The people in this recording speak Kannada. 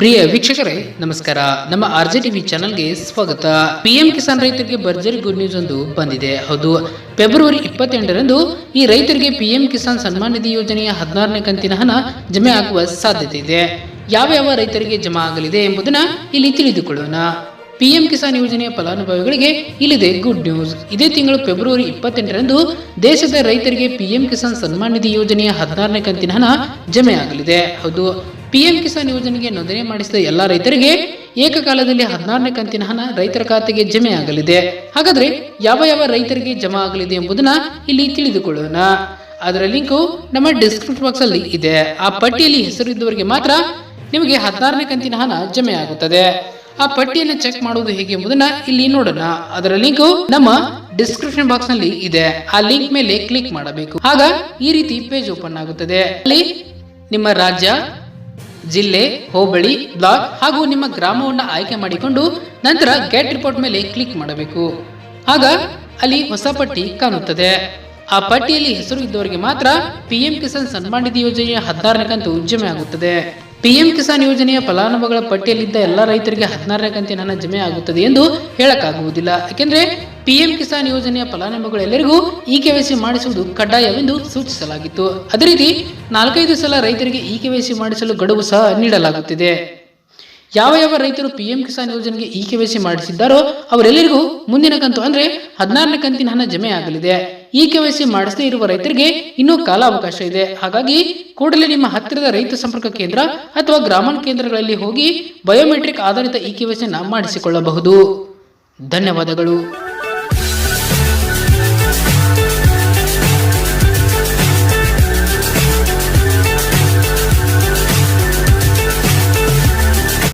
ಪ್ರಿಯ ವೀಕ್ಷಕರೇ ನಮಸ್ಕಾರ. ನಮ್ಮ RJTV ಚಾನೆಲ್ಗೆ ಸ್ವಾಗತ. PM ಕಿಸಾನ್ ರೈತರಿಗೆ ಭರ್ಜರಿ ಗುಡ್ ನ್ಯೂಸ್ ಒಂದು ಬಂದಿದೆ. ಹೌದು, ಫೆಬ್ರವರಿ 28ರಂದು ಈ ರೈತರಿಗೆ PM ಕಿಸಾನ್ ಸನ್ಮಾನ್ ನಿಧಿ ಯೋಜನೆಯ 16ನೇ ಕಂತಿನ ಹಣ ಜಮೆ ಆಗುವ ಸಾಧ್ಯತೆ ಇದೆ. ಯಾವ ರೈತರಿಗೆ ಜಮಾ ಆಗಲಿದೆ ಎಂಬುದನ್ನು ಇಲ್ಲಿ ತಿಳಿದುಕೊಳ್ಳೋಣ. PM ಕಿಸಾನ್ ಯೋಜನೆಯ ಫಲಾನುಭವಿಗಳಿಗೆ ಇಲ್ಲಿದೆ ಗುಡ್ ನ್ಯೂಸ್. ಇದೇ ತಿಂಗಳು ಫೆಬ್ರವರಿ 28ರಂದು ದೇಶದ ರೈತರಿಗೆ PM ಕಿಸಾನ್ ಸನ್ಮಾನ್ ನಿಧಿ ಯೋಜನೆಯ 16ನೇ ಕಂತಿನ ಹಣ ಜಮೆ ಆಗಲಿದೆ. ಹೌದು, PM ಕಿಸಾನ್ ಯೋಜನೆಗೆ ನೋಂದಣಿ ಮಾಡಿಸಿದ ಎಲ್ಲಾ ರೈತರಿಗೆ ಏಕಕಾಲದಲ್ಲಿ 16ನೇ ಕಂತಿನ ಹಣ ರೈತರ ಖಾತೆಗೆ ಜಮೆ ಆಗಲಿದೆ. ಹಾಗಾದ್ರೆ ಯಾವ ರೈತರಿಗೆ ಜಮಾ ಆಗಲಿದೆ ಎಂಬುದನ್ನ ಇಲ್ಲಿ ತಿಳಿದುಕೊಳ್ಳೋಣ. ಅದರ ಲಿಂಕು ನಮ್ಮ ಡಿಸ್ಕ್ರಿಪ್ಷನ್ ಬಾಕ್ಸ್ ಅಲ್ಲಿ ಇದೆ. ಆ ಪಟ್ಟಿಯಲ್ಲಿ ಹೆಸರಿದ್ದವರಿಗೆ ಮಾತ್ರ ನಿಮಗೆ 16ನೇ ಕಂತಿನ ಹಣ ಜಮೆ ಆಗುತ್ತದೆ. ಆ ಪಟ್ಟಿಯನ್ನು ಚೆಕ್ ಮಾಡುವುದು ಹೇಗೆ ಎಂಬುದನ್ನ ಇಲ್ಲಿ ನೋಡೋಣ. ಅದರ ಲಿಂಕು ನಮ್ಮ ಡಿಸ್ಕ್ರಿಪ್ಷನ್ ಬಾಕ್ಸ್ ನಲ್ಲಿ ಇದೆ. ಆ ಲಿಂಕ್ ಮೇಲೆ ಕ್ಲಿಕ್ ಮಾಡಬೇಕು. ಆಗ ಈ ರೀತಿ ಪೇಜ್ ಓಪನ್ ಆಗುತ್ತದೆ. ಅಲ್ಲಿ ನಿಮ್ಮ ರಾಜ್ಯ, ಜಿಲ್ಲೆ, ಹೋಬಳಿ, ಬ್ಲಾಕ್ ಹಾಗೂ ನಿಮ್ಮ ಗ್ರಾಮವನ್ನು ಆಯ್ಕೆ ಮಾಡಿಕೊಂಡು ನಂತರ ಗೆಟ್ ರಿಪೋರ್ಟ್ ಮೇಲೆ ಕ್ಲಿಕ್ ಮಾಡಬೇಕು. ಆಗ ಅಲ್ಲಿ ಹೊಸ ಪಟ್ಟಿ ಕಾಣುತ್ತದೆ. ಆ ಪಟ್ಟಿಯಲ್ಲಿ ಹೆಸರು ಇದ್ದವರಿಗೆ ಮಾತ್ರ PM ಕಿಸಾನ್ ಸನ್ಮಾನ್ ನಿಧಿ ಯೋಜನೆಯ 16ನೇ ಕಂತು ಜಮೆ ಆಗುತ್ತದೆ. PM ಕಿಸಾನ್ ಯೋಜನೆಯ ಫಲಾನುಭವಿಗಳ ಪಟ್ಟಿಯಲ್ಲಿದ್ದ ಎಲ್ಲಾ ರೈತರಿಗೆ 16ನೇ ಕಂತಿನ ಹಣ ಜಮೆ ಆಗುತ್ತದೆ ಎಂದು ಹೇಳಕ್ಕಾಗುವುದಿಲ್ಲ. ಯಾಕೆಂದ್ರೆ PM ಕಿಸಾನ್ ಯೋಜನೆಯ ಫಲಾನುಭವಿಗಳೆಲ್ಲರಿಗೂ KYC ಮಾಡಿಸುವುದು ಕಡ್ಡಾಯವೆಂದು ಸೂಚಿಸಲಾಗಿತ್ತು. ಅದೇ ರೀತಿ 4-5 ಸಲ ರೈತರಿಗೆ KYC ಮಾಡಿಸಲು ಗಡುವು ಸಹ ನೀಡಲಾಗುತ್ತಿದೆ. ಯಾವ ರೈತರು PM ಕಿಸಾನ್ ಯೋಜನೆಗೆ KYC ಮಾಡಿಸಿದ್ದಾರೋ ಅವರೆಲ್ಲರಿಗೂ ಮುಂದಿನ ಕಂತು ಅಂದ್ರೆ 16ನೇ ಕಂತಿನ ಹಣ ಜಮೆ ಆಗಲಿದೆ. KYC ಮಾಡಿಸದೇ ಇರುವ ರೈತರಿಗೆ ಇನ್ನೂ ಕಾಲಾವಕಾಶ ಇದೆ. ಹಾಗಾಗಿ ಕೂಡಲೇ ನಿಮ್ಮ ಹತ್ತಿರದ ರೈತ ಸಂಪರ್ಕ ಕೇಂದ್ರ ಅಥವಾ ಗ್ರಾಮೀಣ ಕೇಂದ್ರಗಳಲ್ಲಿ ಹೋಗಿ ಬಯೋಮೆಟ್ರಿಕ್ ಆಧಾರಿತ KYC ಮಾಡಿಸಿಕೊಳ್ಳಬಹುದು. ಧನ್ಯವಾದಗಳು.